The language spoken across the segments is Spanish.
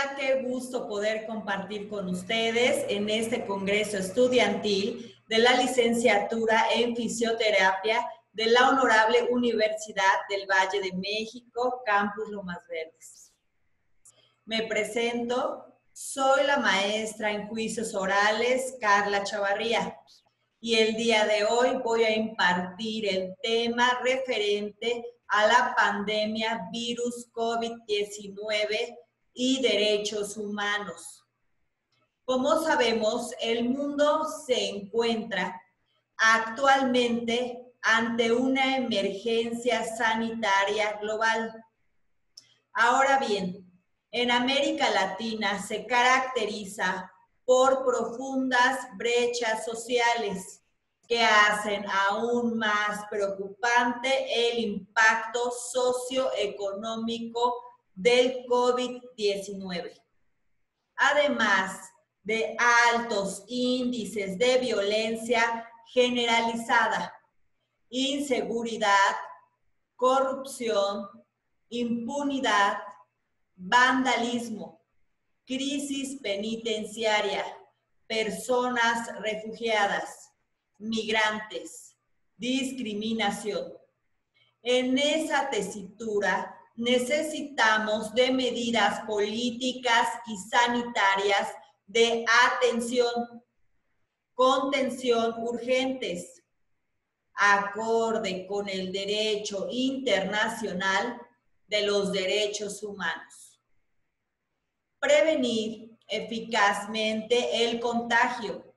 Hola, qué gusto poder compartir con ustedes en este congreso estudiantil de la licenciatura en fisioterapia de la Honorable Universidad del Valle de México, Campus Lomas Verdes. Me presento, soy la maestra en juicios orales, Carla Chavarría, y el día de hoy voy a impartir el tema referente a la pandemia virus COVID-19 y derechos humanos. Como sabemos, el mundo se encuentra actualmente ante una emergencia sanitaria global. Ahora bien, en América Latina se caracteriza por profundas brechas sociales que hacen aún más preocupante el impacto socioeconómico del COVID-19. Además de altos índices de violencia generalizada, inseguridad, corrupción, impunidad, vandalismo, crisis penitenciaria, personas refugiadas, migrantes, discriminación. En esa tesitura necesitamos de medidas políticas y sanitarias de atención, contención urgentes, acorde con el derecho internacional de los derechos humanos. Prevenir eficazmente el contagio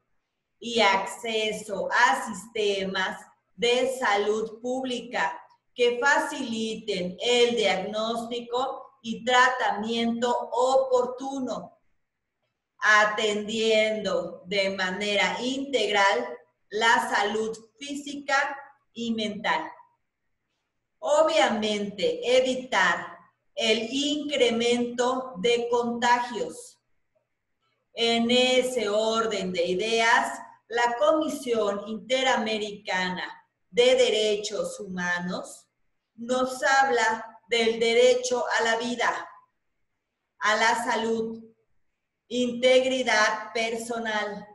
y acceso a sistemas de salud pública que faciliten el diagnóstico y tratamiento oportuno, atendiendo de manera integral la salud física y mental. Obviamente, evitar el incremento de contagios. En ese orden de ideas, la Comisión Interamericana de Derechos Humanos nos habla del derecho a la vida, a la salud, integridad personal,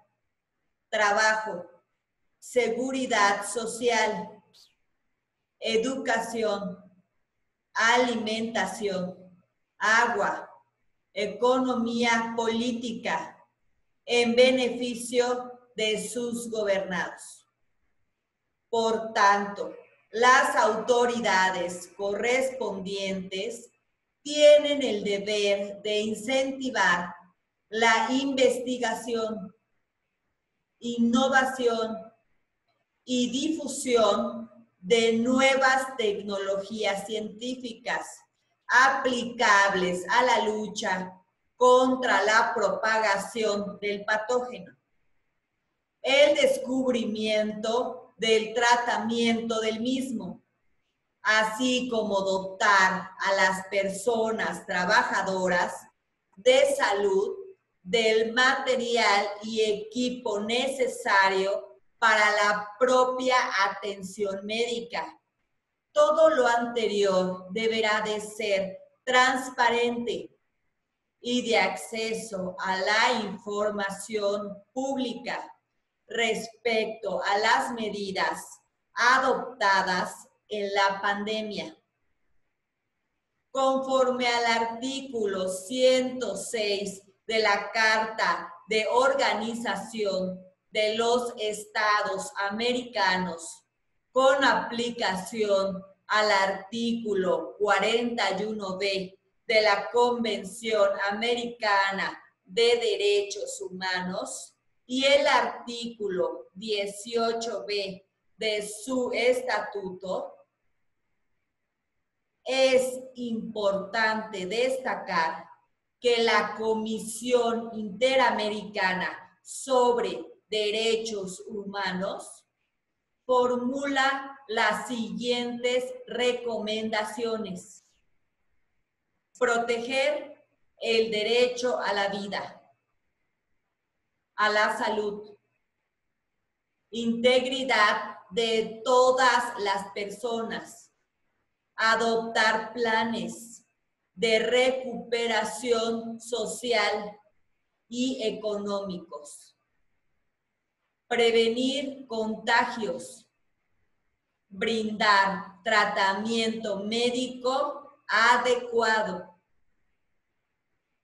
trabajo, seguridad social, educación, alimentación, agua, economía política, en beneficio de sus gobernados. Por tanto, las autoridades correspondientes tienen el deber de incentivar la investigación, innovación y difusión de nuevas tecnologías científicas aplicables a la lucha contra la propagación del patógeno, el descubrimiento del tratamiento del mismo, así como dotar a las personas trabajadoras de salud del material y equipo necesario para la propia atención médica. Todo lo anterior deberá de ser transparente y de acceso a la información pública respecto a las medidas adoptadas en la pandemia. Conforme al artículo 106 de la Carta de Organización de los Estados Americanos, con aplicación al artículo 41b de la Convención Americana de Derechos Humanos y el artículo 18b de su estatuto, es importante destacar que la Comisión Interamericana sobre Derechos Humanos formula las siguientes recomendaciones: proteger el derecho a la vida, a la salud, integridad de todas las personas, adoptar planes, de recuperación social y económicos. Prevenir contagios. Brindar tratamiento médico adecuado.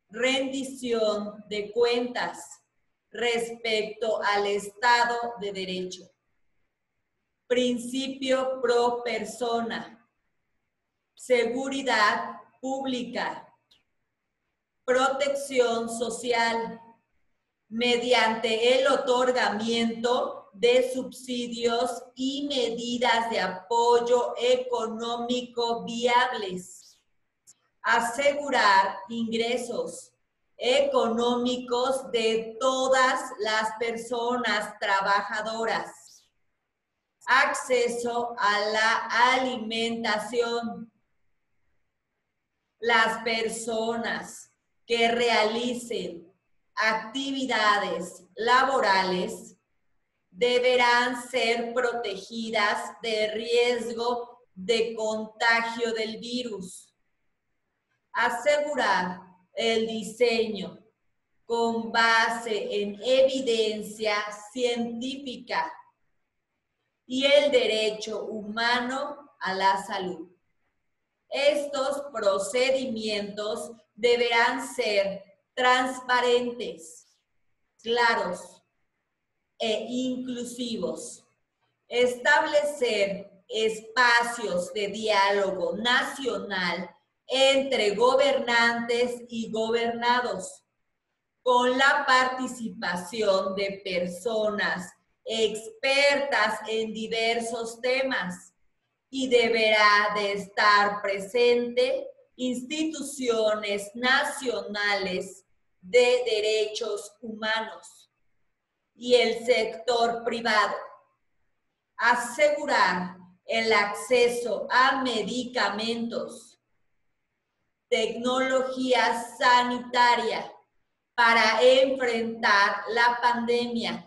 Rendición de cuentas respecto al Estado de Derecho. Principio pro persona. Seguridad pública. Protección social mediante el otorgamiento de subsidios y medidas de apoyo económico viables. Asegurar ingresos económicos de todas las personas trabajadoras. Acceso a la alimentación. Las personas que realicen actividades laborales deberán ser protegidas de riesgo de contagio del virus. Asegurar el diseño con base en evidencia científica y el derecho humano a la salud. Estos procedimientos deberán ser transparentes, claros e inclusivos. Establecer espacios de diálogo nacional entre gobernantes y gobernados, con la participación de personas expertas en diversos temas, y deberá de estar presente instituciones nacionales de derechos humanos y el sector privado. Asegurar el acceso a medicamentos, tecnología sanitaria para enfrentar la pandemia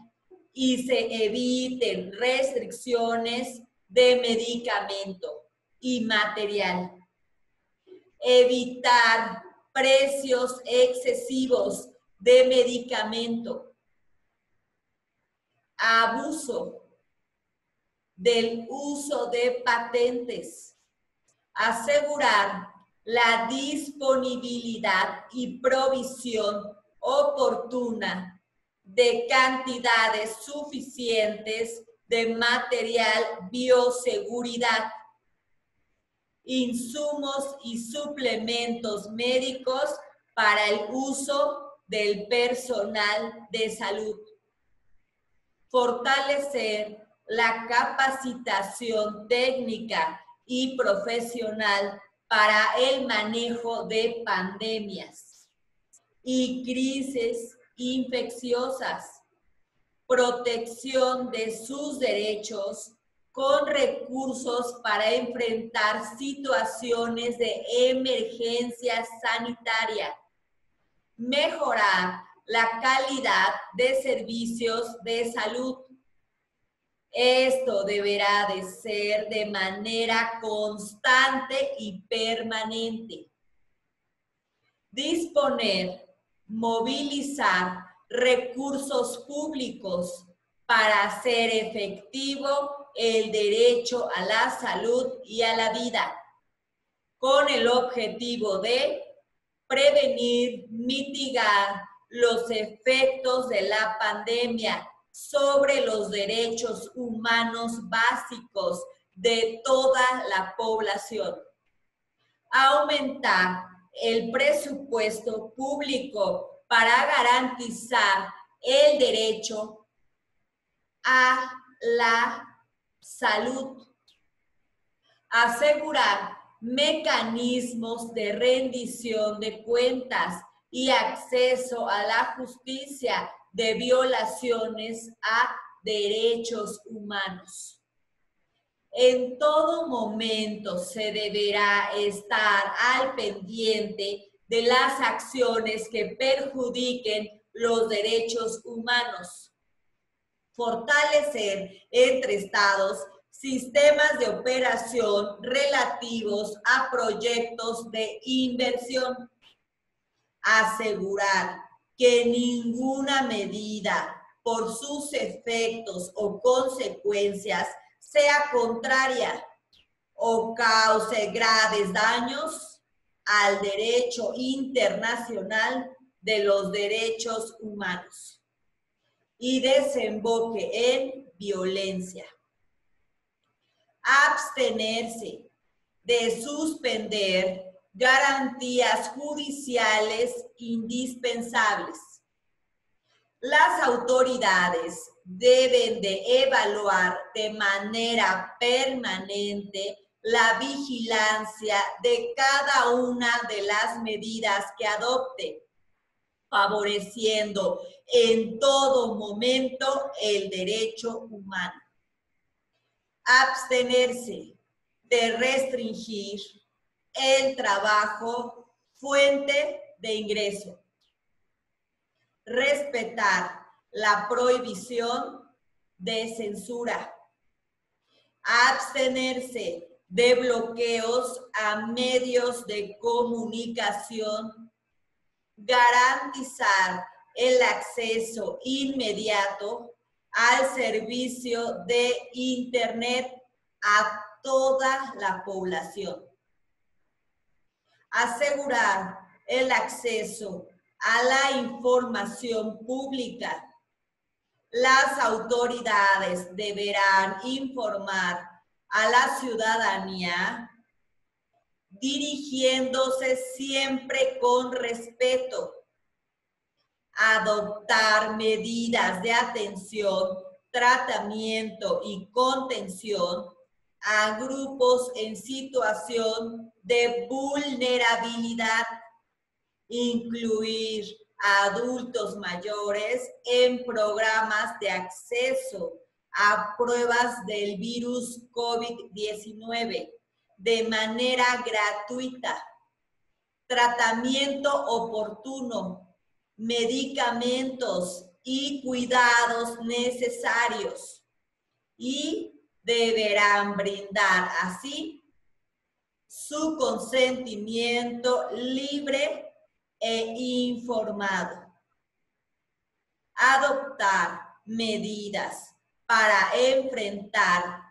y se eviten restricciones de medicamento y material. Evitar precios excesivos de medicamento. Abuso del uso de patentes. Asegurar la disponibilidad y provisión oportuna de cantidades suficientes de material bioseguridad, insumos y suplementos médicos para el uso del personal de salud. Fortalecer la capacitación técnica y profesional para el manejo de pandemias y crisis infecciosas. Protección de sus derechos con recursos para enfrentar situaciones de emergencia sanitaria. Mejorar la calidad de servicios de salud. Esto deberá de ser de manera constante y permanente. Disponer, movilizar recursos públicos para hacer efectivo el derecho a la salud y a la vida, con el objetivo de prevenir, mitigar los efectos de la pandemia sobre los derechos humanos básicos de toda la población. Aumentar el presupuesto público para garantizar el derecho a la salud. Asegurar mecanismos de rendición de cuentas y acceso a la justicia de violaciones a derechos humanos. En todo momento se deberá estar al pendiente de las acciones que perjudiquen los derechos humanos. Fortalecer entre estados sistemas de operación relativos a proyectos de inversión. Asegurar que ninguna medida por sus efectos o consecuencias sea contraria o cause graves daños al derecho internacional de los derechos humanos y desemboque en violencia. Abstenerse de suspender garantías judiciales indispensables. Las autoridades deben de evaluar de manera permanente la vigilancia de cada una de las medidas que adopte, favoreciendo en todo momento el derecho humano. Abstenerse de restringir el trabajo, fuente de ingreso. Respetar la prohibición de censura. Abstenerse de bloqueos a medios de comunicación. Garantizar el acceso inmediato al servicio de Internet a toda la población. Asegurar el acceso a la información pública. Las autoridades deberán informar a la ciudadanía dirigiéndose siempre con respeto. Adoptar medidas de atención, tratamiento y contención a grupos en situación de vulnerabilidad. Incluir a adultos mayores en programas de acceso a pruebas del virus COVID-19 de manera gratuita. Tratamiento oportuno, medicamentos y cuidados necesarios. Y deberán brindar así su consentimiento libre e informado. Adoptar medidas para enfrentar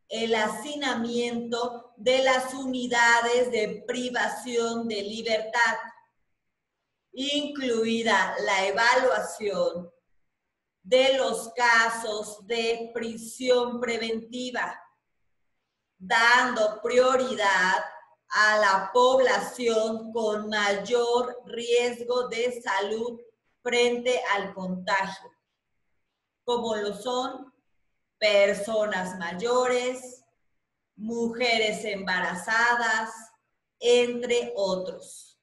el hacinamiento de las unidades de privación de libertad, incluida la evaluación de los casos de prisión preventiva, dando prioridad a la población con mayor riesgo de salud frente al contagio, como lo son personas mayores, mujeres embarazadas, entre otros.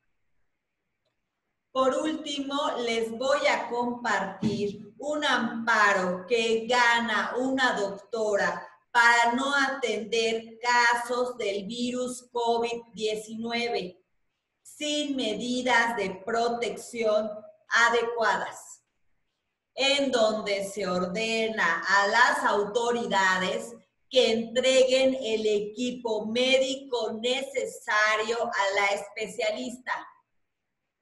Por último, les voy a compartir un amparo que gana una doctora para no atender casos del virus COVID-19 sin medidas de protección adecuadas, en donde se ordena a las autoridades que entreguen el equipo médico necesario a la especialista.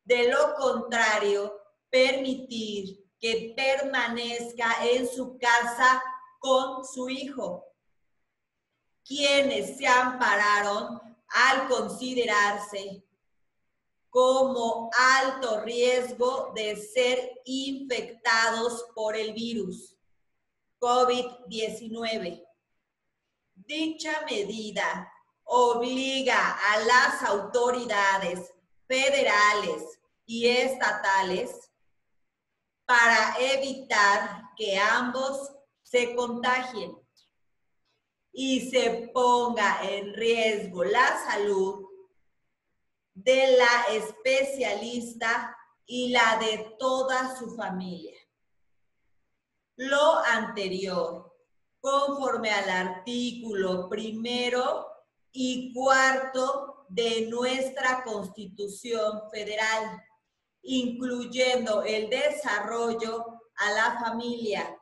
De lo contrario, permitir que permanezca en su casa con su hijo, quienes se ampararon al considerarse como alto riesgo de ser infectados por el virus COVID-19. Dicha medida obliga a las autoridades federales y estatales para evitar que ambos se contagien y se ponga en riesgo la salud de la especialista y la de toda su familia. Lo anterior, conforme al artículo 1º y 4º de nuestra Constitución Federal, incluyendo el desarrollo a la familia,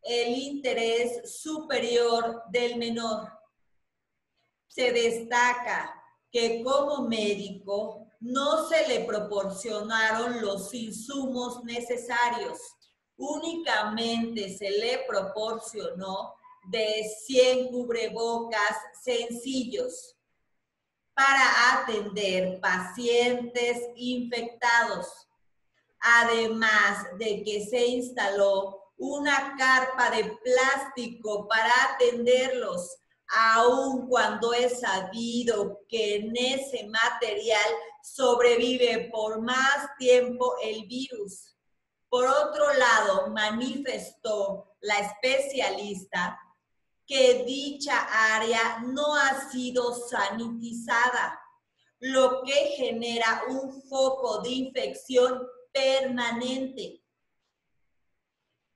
el interés superior del menor. Se destaca que como médico no se le proporcionaron los insumos necesarios. Únicamente se le proporcionó de 100 cubrebocas sencillos para atender pacientes infectados. Además de que se instaló una carpa de plástico para atenderlos, aun cuando es sabido que en ese material sobrevive por más tiempo el virus. Por otro lado, manifestó la especialista que dicha área no ha sido sanitizada, lo que genera un foco de infección permanente.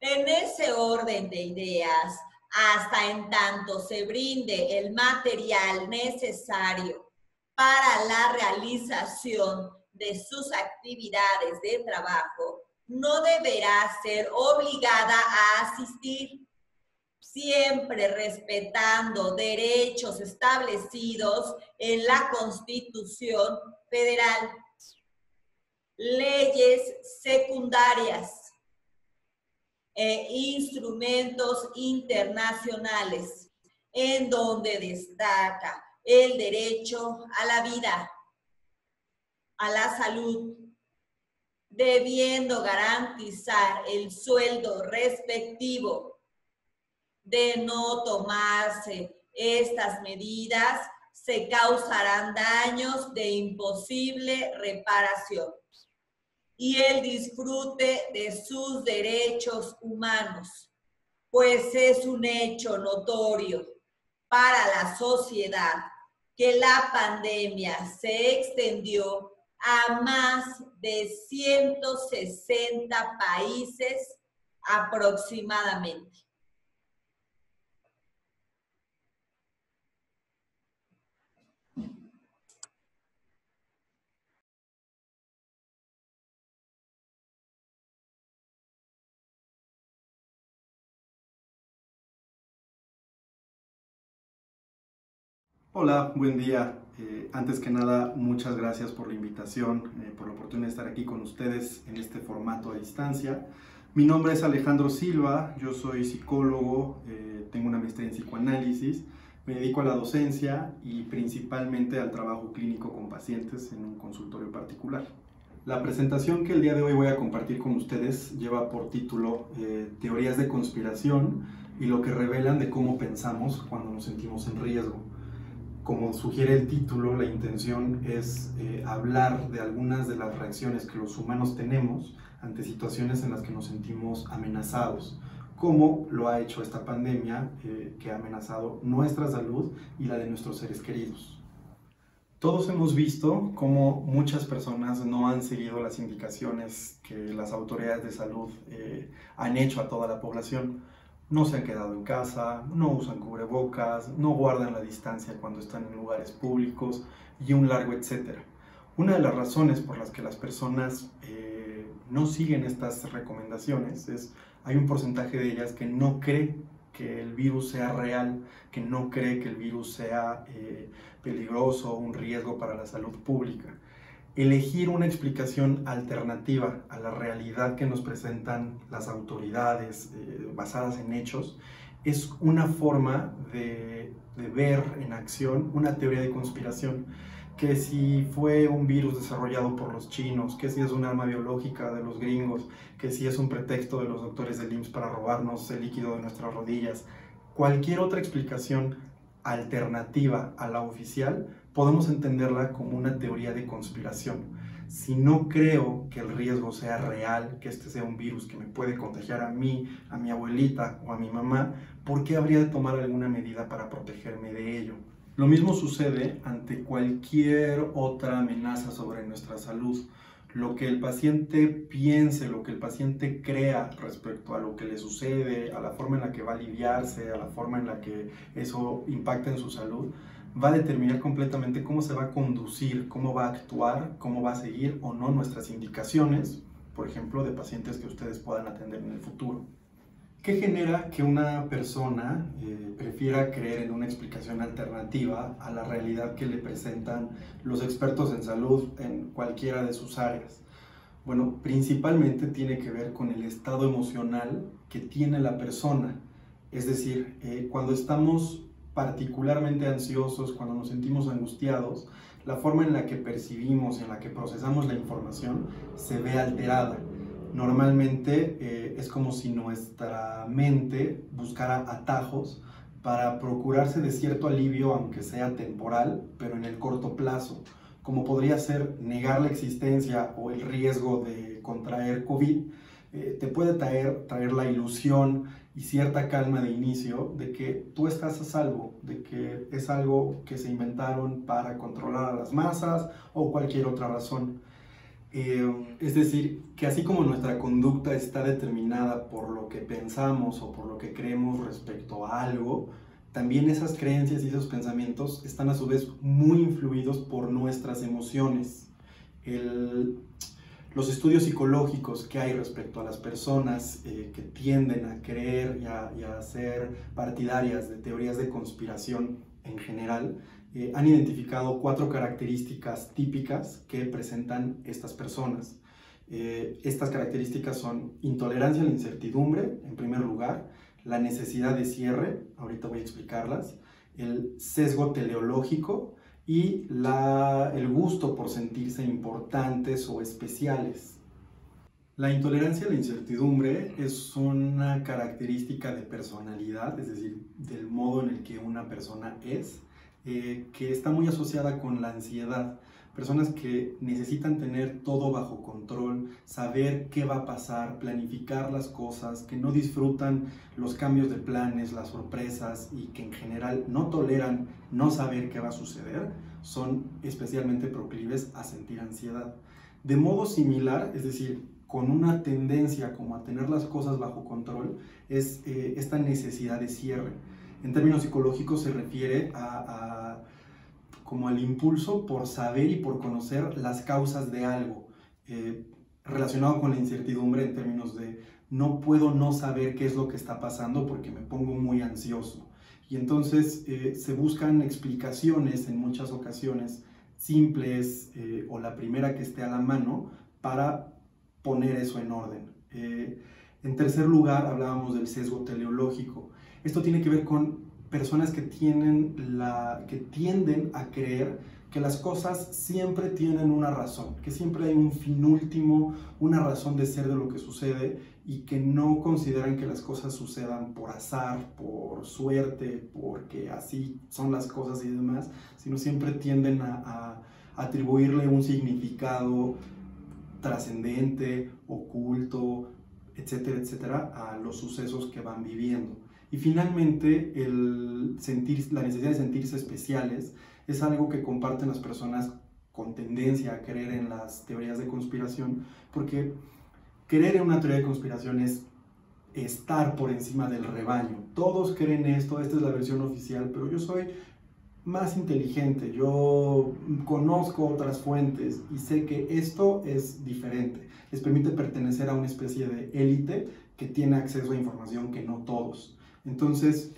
En ese orden de ideas, hasta en tanto se brinde el material necesario para la realización de sus actividades de trabajo, no deberá ser obligada a asistir, siempre respetando derechos establecidos en la Constitución Federal. Leyes secundarias e instrumentos internacionales, en donde destaca el derecho a la vida, a la salud, debiendo garantizar el sueldo respectivo. De no tomarse estas medidas, se causarán daños de imposible reparación y el disfrute de sus derechos humanos, pues es un hecho notorio para la sociedad que la pandemia se extendió a más de 160 países aproximadamente. Hola, buen día. Antes que nada, muchas gracias por la invitación, por la oportunidad de estar aquí con ustedes en este formato a distancia. Mi nombre es Alejandro Silva, yo soy psicólogo, tengo una maestría en psicoanálisis, me dedico a la docencia y principalmente al trabajo clínico con pacientes en un consultorio particular. La presentación que el día de hoy voy a compartir con ustedes lleva por título Teorías de conspiración y lo que revelan de cómo pensamos cuando nos sentimos en riesgo. Como sugiere el título, la intención es hablar de algunas de las reacciones que los humanos tenemos ante situaciones en las que nos sentimos amenazados, como lo ha hecho esta pandemia que ha amenazado nuestra salud y la de nuestros seres queridos. Todos hemos visto cómo muchas personas no han seguido las indicaciones que las autoridades de salud han hecho a toda la población. No se han quedado en casa, no usan cubrebocas, no guardan la distancia cuando están en lugares públicos y un largo etcétera. Una de las razones por las que las personas no siguen estas recomendaciones es hay un porcentaje de ellas que no cree que el virus sea real, que no cree que el virus sea peligroso o un riesgo para la salud pública. Elegir una explicación alternativa a la realidad que nos presentan las autoridades basadas en hechos es una forma de ver en acción una teoría de conspiración, que si fue un virus desarrollado por los chinos, que si es un arma biológica de los gringos, que si es un pretexto de los doctores del IMSS para robarnos el líquido de nuestras rodillas, cualquier otra explicación alternativa a la oficial, podemos entenderla como una teoría de conspiración. Si no creo que el riesgo sea real, que este sea un virus que me puede contagiar a mí, a mi abuelita o a mi mamá, ¿por qué habría de tomar alguna medida para protegerme de ello? Lo mismo sucede ante cualquier otra amenaza sobre nuestra salud. Lo que el paciente piense, lo que el paciente crea respecto a lo que le sucede, a la forma en la que va a aliviarse, a la forma en la que eso impacta en su salud, va a determinar completamente cómo se va a conducir, cómo va a actuar, cómo va a seguir o no nuestras indicaciones, por ejemplo, de pacientes que ustedes puedan atender en el futuro. ¿Qué genera que una persona prefiera creer en una explicación alternativa a la realidad que le presentan los expertos en salud en cualquiera de sus áreas? Bueno, principalmente tiene que ver con el estado emocional que tiene la persona. Es decir, cuando estamos particularmente ansiosos, cuando nos sentimos angustiados, la forma en la que percibimos, en la que procesamos la información, se ve alterada. Normalmente es como si nuestra mente buscara atajos para procurarse de cierto alivio, aunque sea temporal, pero en el corto plazo, como podría ser negar la existencia o el riesgo de contraer COVID. Te puede traer la ilusión y cierta calma de inicio de que tú estás a salvo, de que es algo que se inventaron para controlar a las masas o cualquier otra razón. Es decir, que así como nuestra conducta está determinada por lo que pensamos o por lo que creemos respecto a algo, también esas creencias y esos pensamientos están a su vez muy influidos por nuestras emociones. Los estudios psicológicos que hay respecto a las personas que tienden a creer y a ser partidarias de teorías de conspiración en general, han identificado 4 características típicas que presentan estas personas. Estas características son intolerancia a la incertidumbre, en primer lugar, la necesidad de cierre, ahorita voy a explicarlas, el sesgo teleológico y el gusto por sentirse importantes o especiales. La intolerancia a la incertidumbre es una característica de personalidad, es decir, del modo en el que una persona es, que está muy asociada con la ansiedad. Personas que necesitan tener todo bajo control, saber qué va a pasar, planificar las cosas, que no disfrutan los cambios de planes, las sorpresas y que en general no toleran no saber qué va a suceder, son especialmente proclives a sentir ansiedad. De modo similar, es decir, con una tendencia como a tener las cosas bajo control, es esta necesidad de cierre. En términos psicológicos se refiere como al impulso por saber y por conocer las causas de algo, relacionado con la incertidumbre en términos de no puedo no saber qué es lo que está pasando porque me pongo muy ansioso. Y entonces se buscan explicaciones en muchas ocasiones simples o la primera que esté a la mano para poner eso en orden. En tercer lugar, hablábamos del sesgo teleológico. Esto tiene que ver con personas que tienden a creer que las cosas siempre tienen una razón, que siempre hay un fin último, una razón de ser de lo que sucede y que no consideran que las cosas sucedan por azar, por suerte, porque así son las cosas y demás, sino siempre tienden a atribuirle un significado trascendente, oculto, etcétera, etcétera, a los sucesos que van viviendo. Y finalmente, la necesidad de sentirse especiales es algo que comparten las personas con tendencia a creer en las teorías de conspiración, porque creer en una teoría de conspiración es estar por encima del rebaño. Todos creen esto, esta es la versión oficial, pero yo soy más inteligente, yo conozco otras fuentes y sé que esto es diferente. Les permite pertenecer a una especie de élite que tiene acceso a información que no todos. Entonces,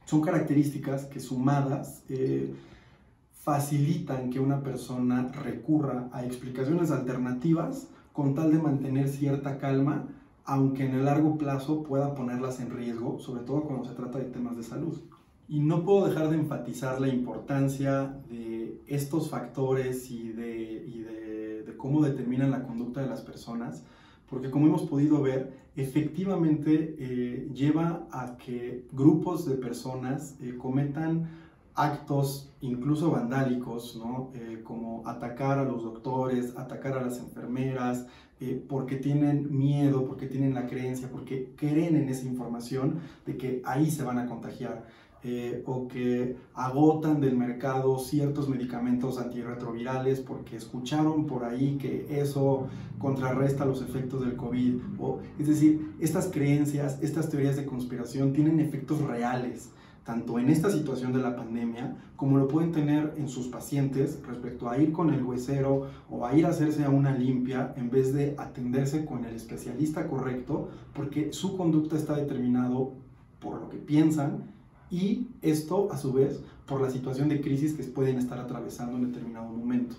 son características que sumadas facilitan que una persona recurra a explicaciones alternativas con tal de mantener cierta calma, aunque en el largo plazo pueda ponerlas en riesgo, sobre todo cuando se trata de temas de salud. Y no puedo dejar de enfatizar la importancia de estos factores y de cómo determinan la conducta de las personas, porque como hemos podido ver, efectivamente lleva a que grupos de personas cometan actos incluso vandálicos, ¿no? Como atacar a los doctores, atacar a las enfermeras, porque tienen miedo, porque tienen la creencia, porque creen en esa información de que ahí se van a contagiar. O que agotan del mercado ciertos medicamentos antirretrovirales porque escucharon por ahí que eso contrarresta los efectos del COVID. Es decir, estas creencias, estas teorías de conspiración tienen efectos reales. tanto en esta situación de la pandemia, como lo pueden tener en sus pacientes respecto a ir con el huesero o a ir a hacerse a una limpia en vez de atenderse con el especialista correcto, porque su conducta está determinado por lo que piensan y esto a su vez por la situación de crisis que pueden estar atravesando en determinado momento.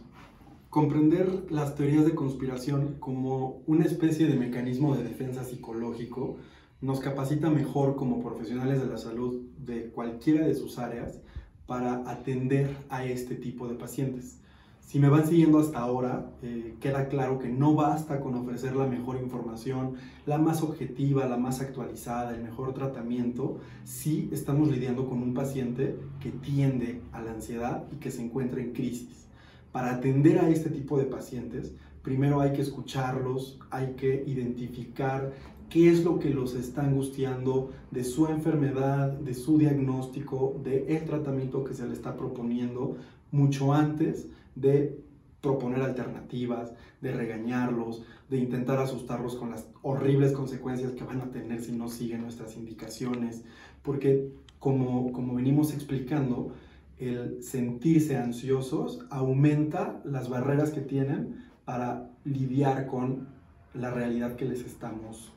Comprender las teorías de conspiración como una especie de mecanismo de defensa psicológico nos capacita mejor como profesionales de la salud de cualquiera de sus áreas para atender a este tipo de pacientes. Si me van siguiendo hasta ahora, queda claro que no basta con ofrecer la mejor información, la más objetiva, la más actualizada, el mejor tratamiento, si estamos lidiando con un paciente que tiende a la ansiedad y que se encuentra en crisis. Para atender a este tipo de pacientes, primero hay que escucharlos, hay que identificar qué es lo que los está angustiando de su enfermedad, de su diagnóstico, del tratamiento que se le está proponiendo, mucho antes de proponer alternativas, de regañarlos, de intentar asustarlos con las horribles consecuencias que van a tener si no siguen nuestras indicaciones, porque como venimos explicando, el sentirse ansiosos aumenta las barreras que tienen para lidiar con la realidad que les estamos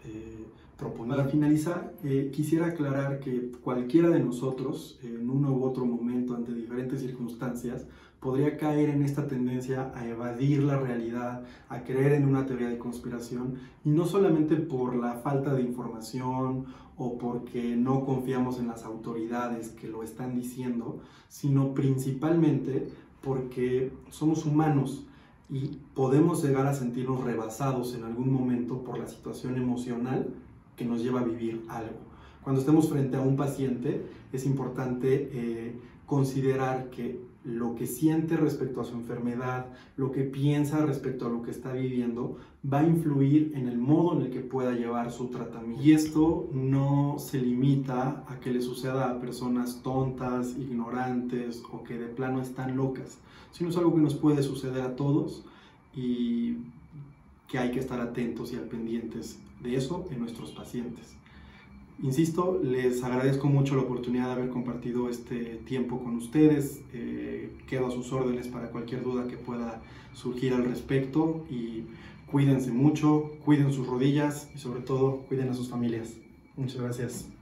proponiendo. Para finalizar, quisiera aclarar que cualquiera de nosotros, en uno u otro momento, ante diferentes circunstancias, podría caer en esta tendencia a evadir la realidad, a creer en una teoría de conspiración, y no solamente por la falta de información o porque no confiamos en las autoridades que lo están diciendo, sino principalmente porque somos humanos y podemos llegar a sentirnos rebasados en algún momento por la situación emocional que nos lleva a vivir algo. Cuando estemos frente a un paciente, es importante considerar que lo que siente respecto a su enfermedad, lo que piensa respecto a lo que está viviendo, va a influir en el modo en el que pueda llevar su tratamiento. Y esto no se limita a que le suceda a personas tontas, ignorantes o que de plano están locas, sino es algo que nos puede suceder a todos y que hay que estar atentos y al pendientes de eso en nuestros pacientes. Insisto, les agradezco mucho la oportunidad de haber compartido este tiempo con ustedes. Quedo a sus órdenes para cualquier duda que pueda surgir al respecto y cuídense mucho, cuiden sus rodillas y sobre todo cuiden a sus familias. Muchas gracias.